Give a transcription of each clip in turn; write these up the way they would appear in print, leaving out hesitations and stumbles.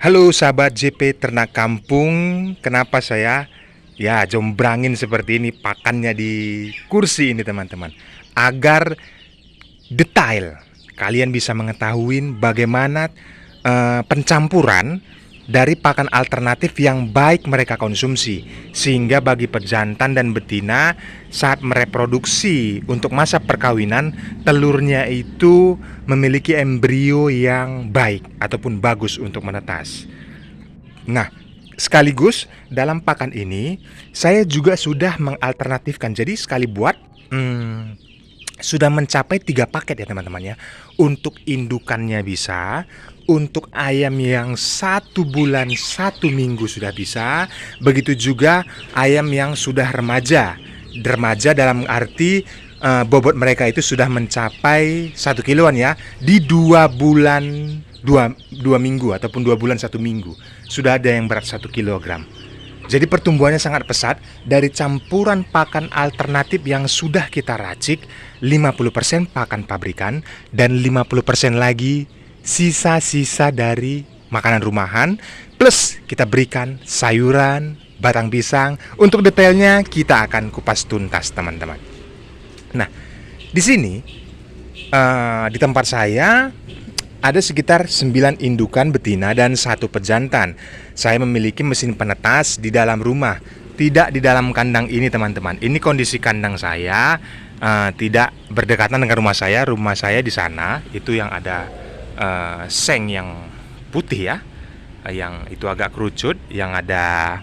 Halo sahabat JP Ternak Kampung, kenapa saya jombrangin seperti ini pakannya di kursi ini teman-teman? Agar detail kalian bisa mengetahui bagaimana pencampuran dari pakan alternatif yang baik mereka konsumsi, sehingga bagi pejantan dan betina saat mereproduksi untuk masa perkawinan, telurnya itu memiliki embrio yang baik ataupun bagus untuk menetas. Nah, sekaligus dalam pakan ini saya juga sudah mengalternatifkan. Jadi sekali buat sudah mencapai 3 paket ya teman-teman ya. Untuk indukannya bisa, untuk ayam yang 1 bulan 1 minggu sudah bisa. Begitu juga ayam yang sudah remaja. Remaja dalam arti bobot mereka itu sudah mencapai 1 kiloan ya. Di 2 bulan 2 minggu ataupun 2 bulan 1 minggu sudah ada yang berat 1 kilogram. Jadi pertumbuhannya sangat pesat. Dari campuran pakan alternatif yang sudah kita racik, 50% pakan pabrikan dan 50% lagi sisa-sisa dari makanan rumahan, plus kita berikan sayuran, batang pisang. Untuk detailnya kita akan kupas tuntas teman-teman. Nah, di sini di tempat saya ada sekitar 9 indukan betina dan 1 pejantan. Saya memiliki mesin penetas di dalam rumah, tidak di dalam kandang ini teman-teman. Ini kondisi kandang saya, tidak berdekatan dengan rumah saya. Rumah saya di sana itu yang ada seng yang putih ya, yang itu agak kerucut, yang ada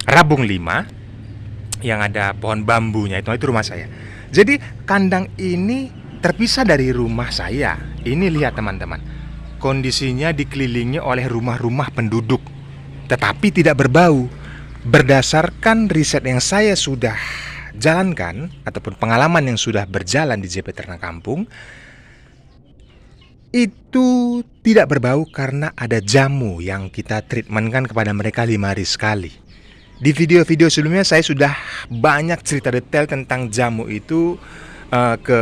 rabung 5, yang ada pohon bambunya, itu rumah saya. Jadi kandang ini terpisah dari rumah saya. Ini lihat teman-teman, kondisinya dikelilingi oleh rumah-rumah penduduk, tetapi tidak berbau. Berdasarkan riset yang saya sudah jalankan ataupun pengalaman yang sudah berjalan di JP Ternak Kampung, itu tidak berbau karena ada jamu yang kita treatmentkan kepada mereka 5 hari sekali. Di video-video sebelumnya saya sudah banyak cerita detail tentang jamu itu, ke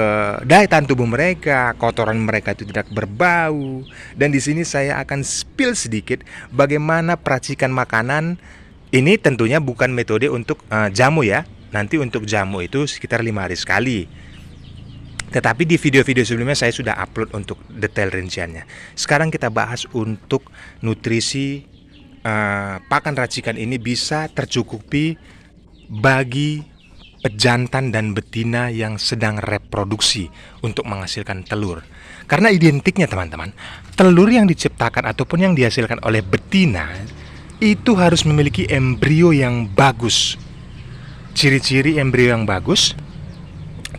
daya tahan tubuh mereka, kotoran mereka itu tidak berbau. Dan di sini saya akan spill sedikit bagaimana peracikan makanan. Ini tentunya bukan metode untuk jamu ya. Nanti untuk jamu itu sekitar 5 hari sekali. Tetapi di video-video sebelumnya saya sudah upload untuk detail rinciannya. Sekarang kita bahas untuk nutrisi. Pakan racikan ini bisa tercukupi bagi pejantan dan betina yang sedang reproduksi untuk menghasilkan telur. Karena identiknya teman-teman, telur yang diciptakan ataupun yang dihasilkan oleh betina itu harus memiliki embrio yang bagus. Ciri-ciri embrio yang bagus,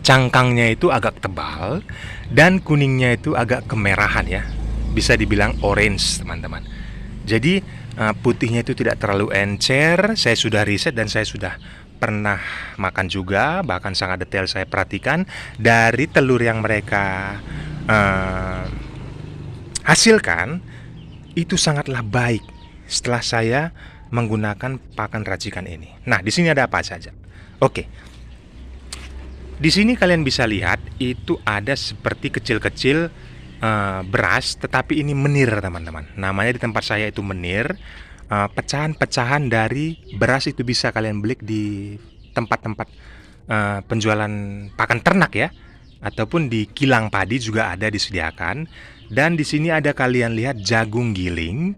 cangkangnya itu agak tebal dan kuningnya itu agak kemerahan ya. Bisa dibilang orange teman-teman. Jadi putihnya itu tidak terlalu encer. Saya sudah riset dan saya sudah pernah makan juga, bahkan sangat detail saya perhatikan dari telur yang mereka hasilkan itu sangatlah baik setelah saya menggunakan pakan racikan ini. Nah, di sini ada apa saja? Oke. Di sini kalian bisa lihat itu ada seperti kecil-kecil beras, tetapi ini menir teman-teman. Namanya di tempat saya itu menir. Pecahan-pecahan dari beras itu bisa kalian beli di tempat-tempat penjualan pakan ternak ya, ataupun di kilang padi juga ada disediakan. Dan di sini ada kalian lihat jagung giling,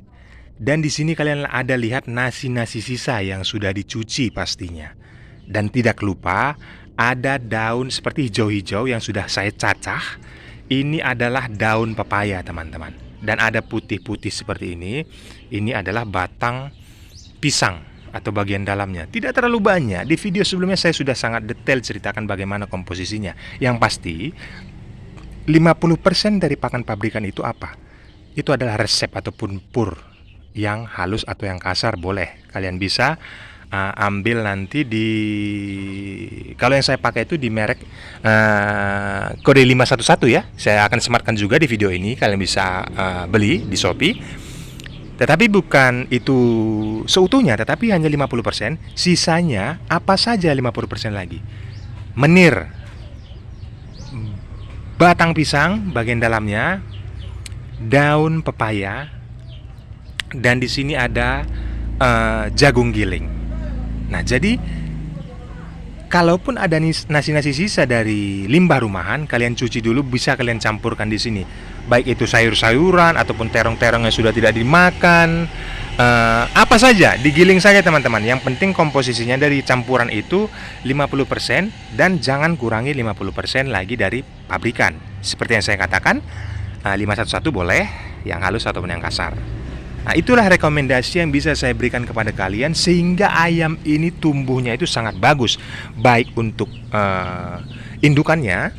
dan di sini kalian ada lihat nasi-nasi sisa yang sudah dicuci pastinya. Dan tidak lupa ada daun seperti hijau-hijau yang sudah saya cacah. Ini adalah daun pepaya teman-teman. Dan ada putih-putih seperti ini. Ini adalah batang pisang atau bagian dalamnya. Tidak terlalu banyak. Di video sebelumnya saya sudah sangat detail ceritakan bagaimana komposisinya. Yang pasti 50% dari pakan pabrikan itu apa? Itu adalah resep ataupun pur. Yang halus atau yang kasar boleh. Kalian bisa ambil nanti di, kalau yang saya pakai itu di merek kode 511 ya. Saya akan sematkan juga di video ini. Kalian bisa beli di Shopee. Tetapi bukan itu seutuhnya, tetapi hanya 50%. Sisanya apa saja 50% lagi? Menir, batang pisang bagian dalamnya, daun pepaya, dan di sini ada jagung giling. Nah, jadi kalaupun ada nasi-nasi sisa dari limbah rumahan, kalian cuci dulu, bisa kalian campurkan di sini. Baik itu sayur-sayuran ataupun terong-terong yang sudah tidak dimakan, apa saja digiling saja teman-teman. Yang penting komposisinya dari campuran itu 50% dan jangan kurangi 50% lagi dari pabrikan. Seperti yang saya katakan, 511 boleh, yang halus ataupun yang kasar. Nah, itulah rekomendasi yang bisa saya berikan kepada kalian sehingga ayam ini tumbuhnya itu sangat bagus, baik untuk indukannya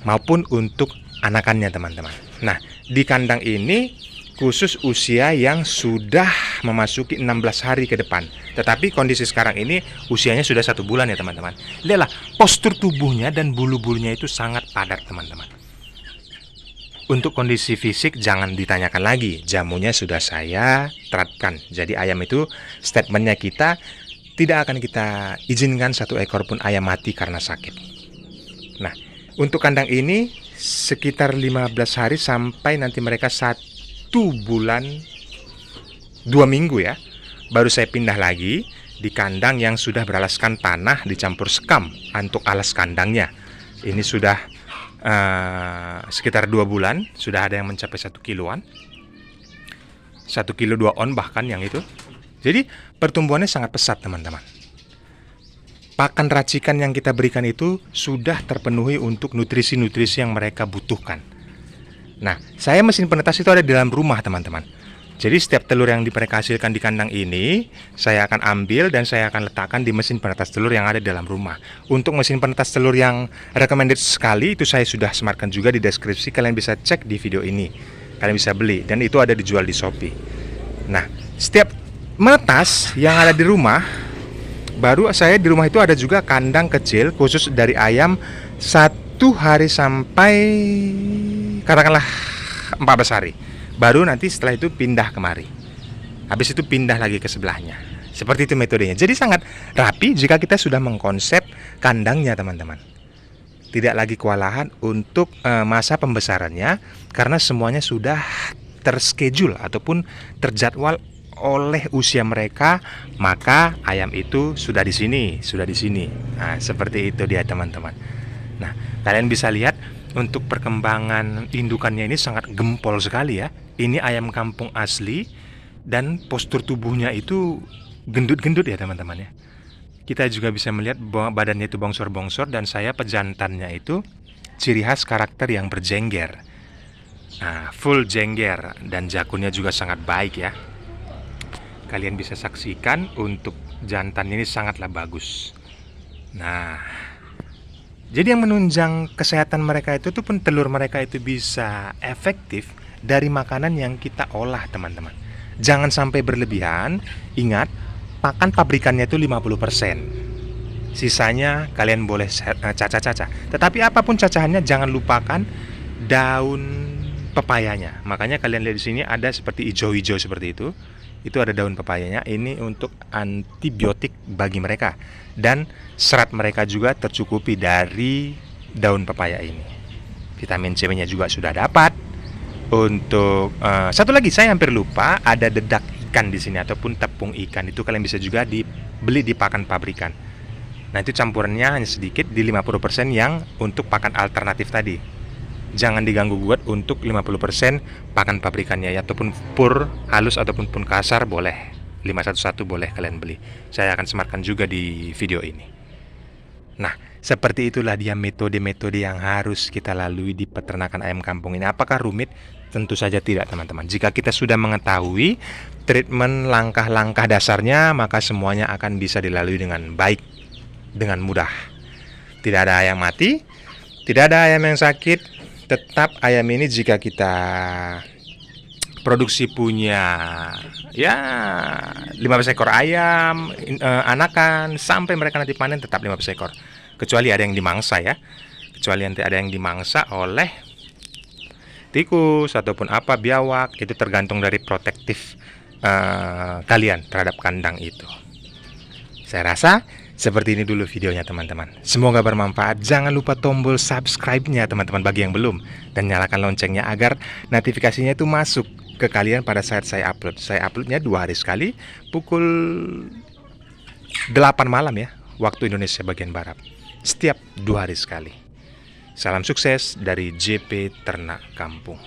maupun untuk anakannya, teman-teman. Nah, di kandang ini khusus usia yang sudah memasuki 16 hari ke depan. Tetapi kondisi sekarang ini usianya sudah 1 bulan ya, teman-teman. Lihatlah, postur tubuhnya dan bulu-bulunya itu sangat padat, teman-teman. Untuk kondisi fisik jangan ditanyakan lagi, jamunya sudah saya terapkan. Jadi ayam itu statementnya kita tidak akan kita izinkan 1 ekor pun ayam mati karena sakit. Nah, untuk kandang ini sekitar 15 hari sampai nanti mereka 1 bulan 2 minggu ya, baru saya pindah lagi di kandang yang sudah beralaskan tanah dicampur sekam untuk alas kandangnya. Ini sudah sekitar 2 bulan, sudah ada yang mencapai 1 kiloan, 1 kilo 2 on bahkan yang itu. Jadi pertumbuhannya sangat pesat, teman-teman. Pakan racikan yang kita berikan itu sudah terpenuhi untuk nutrisi-nutrisi yang mereka butuhkan. Nah, saya mesin penetas itu ada di dalam rumah, teman-teman. Jadi setiap telur yang mereka hasilkan di kandang ini, saya akan ambil dan saya akan letakkan di mesin penetas telur yang ada di dalam rumah. Untuk mesin penetas telur yang recommended sekali, itu saya sudah sematkan juga di deskripsi. Kalian bisa cek di video ini. Kalian bisa beli, dan itu ada dijual di Shopee. Nah, setiap menetas yang ada di rumah, baru saya di rumah itu ada juga kandang kecil khusus dari ayam 1 hari sampai katakanlah 14 hari. Baru nanti setelah itu pindah kemari. Habis itu pindah lagi ke sebelahnya. Seperti itu metodenya. Jadi sangat rapi jika kita sudah mengkonsep kandangnya, teman-teman. Tidak lagi kewalahan untuk masa pembesarannya, karena semuanya sudah terschedule ataupun terjadwal oleh usia mereka, maka ayam itu sudah di sini, sudah di sini. Nah, seperti itu dia, teman-teman. Nah, kalian bisa lihat untuk perkembangan indukannya ini sangat gempol sekali ya. Ini ayam kampung asli dan postur tubuhnya itu gendut-gendut ya, teman-teman ya. Kita juga bisa melihat badannya itu bongsor-bongsor, dan saya pejantannya itu ciri khas karakter yang berjengger. Nah, full jengger, dan jakunnya juga sangat baik ya. Kalian bisa saksikan untuk jantan ini sangatlah bagus. Nah, jadi yang menunjang kesehatan mereka itu pun telur mereka itu bisa efektif dari makanan yang kita olah, teman-teman. Jangan sampai berlebihan. Ingat, pakan pabrikannya itu 50%. Sisanya kalian boleh cacah-cacah. Tetapi apapun cacahannya jangan lupakan daun pepayanya. Makanya kalian lihat di sini ada seperti hijau-hijau seperti itu. Itu ada daun pepayanya. Ini untuk antibiotik bagi mereka, dan serat mereka juga tercukupi dari daun pepaya ini. Vitamin C-nya juga sudah dapat. Untuk satu lagi saya hampir lupa, ada dedak ikan di sini ataupun tepung ikan. Itu kalian bisa juga dibeli di pakan pabrikan. Nah, itu campurannya hanya sedikit di 50% yang untuk pakan alternatif tadi. Jangan diganggu gugat untuk 50% pakan pabrikannya ya, ataupun pur halus ataupun pun kasar boleh. 511 boleh kalian beli. Saya akan sematkan juga di video ini. Nah, seperti itulah dia metode-metode yang harus kita lalui di peternakan ayam kampung ini. Apakah rumit? Tentu saja tidak, teman-teman. Jika kita sudah mengetahui treatment langkah-langkah dasarnya, maka semuanya akan bisa dilalui dengan baik, dengan mudah. Tidak ada ayam mati, tidak ada ayam yang sakit. Tetap ayam ini jika kita produksi punya ya 15 ekor ayam anakan sampai mereka nanti panen, tetap 15 ekor. Kecuali ada yang dimangsa ya. Kecuali nanti ada yang dimangsa oleh tikus ataupun apa, biawak, itu tergantung dari protektif kalian terhadap kandang itu. Saya rasa seperti ini dulu videonya, teman-teman. Semoga bermanfaat. Jangan lupa tombol subscribe-nya, teman-teman, bagi yang belum, dan nyalakan loncengnya agar notifikasinya itu masuk ke kalian pada saat saya upload. Saya uploadnya 2 hari sekali, pukul 8 malam ya, waktu Indonesia bagian Barat. Setiap 2 hari sekali. Salam sukses dari JP Ternak Kampung.